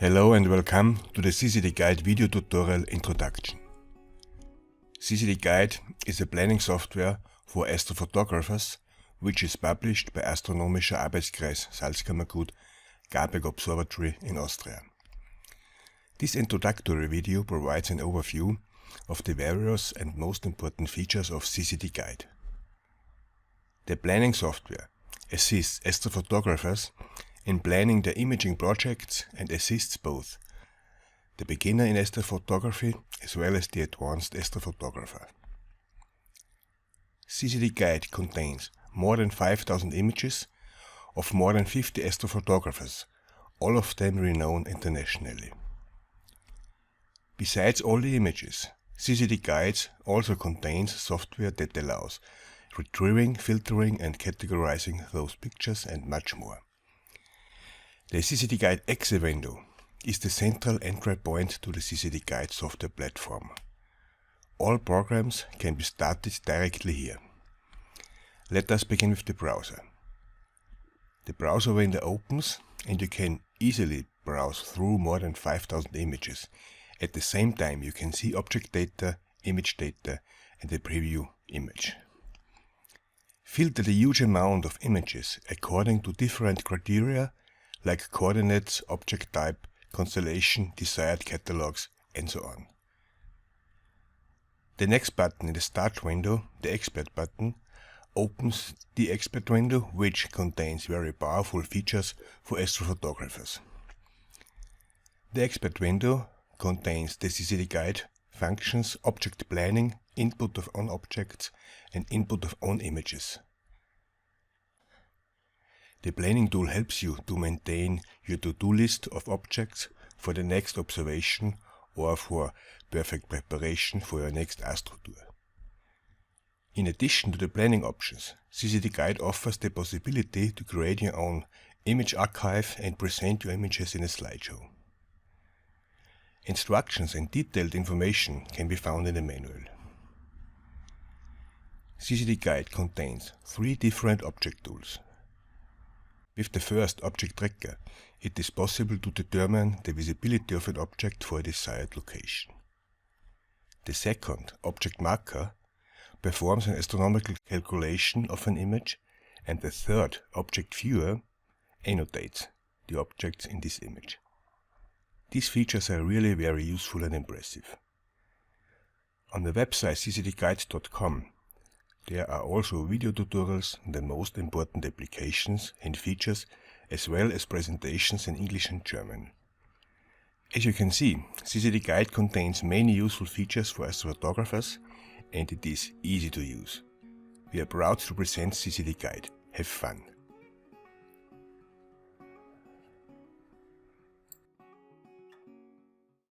Hello and welcome to the CCD-Guide video tutorial introduction. CCD-Guide is a planning software for astrophotographers which is published by Astronomischer Arbeitskreis Salzkammergut, Gahberg observatory in Austria. This introductory video provides an overview of the various and most important features of CCD-Guide. The planning software assists astrophotographers in planning their imaging projects and assists both the beginner in astrophotography as well as the advanced astrophotographer. CCD-Guide contains more than 5,000 images of more than 50 astrophotographers, all of them renowned internationally. Besides all the images, CCD-Guide also contains software that allows retrieving, filtering and categorizing those pictures and much more. The CCD-Guide exe window is the central entry point to the CCD-Guide software platform. All programs can be started directly here. Let us begin with the browser. The browser window opens and you can easily browse through more than 5,000 images. At the same time you can see object data, image data and the preview image. Filter the huge amount of images according to different criteria like coordinates, object type, constellation, desired catalogues, and so on. The next button in the Start window, the Expert button, opens the Expert window, which contains very powerful features for astrophotographers. The Expert window contains the CCD-Guide functions, object planning, input of own objects, and input of own images. The planning tool helps you to maintain your to-do list of objects for the next observation or for perfect preparation for your next astro tour. In addition to the planning options, CCD-Guide offers the possibility to create your own image archive and present your images in a slideshow. Instructions and detailed information can be found in the manual. CCD-Guide contains 3 different object tools. With the first object tracker, it is possible to determine the visibility of an object for a desired location. The second, object marker, performs an astronomical calculation of an image, and the third, object viewer, annotates the objects in this image. These features are really very useful and impressive. On the website ccdguide.com there are also video tutorials on the most important applications and features as well as presentations in English and German. As you can see, CCD-Guide contains many useful features for astrophotographers and it is easy to use. We are proud to present CCD-Guide. Have fun!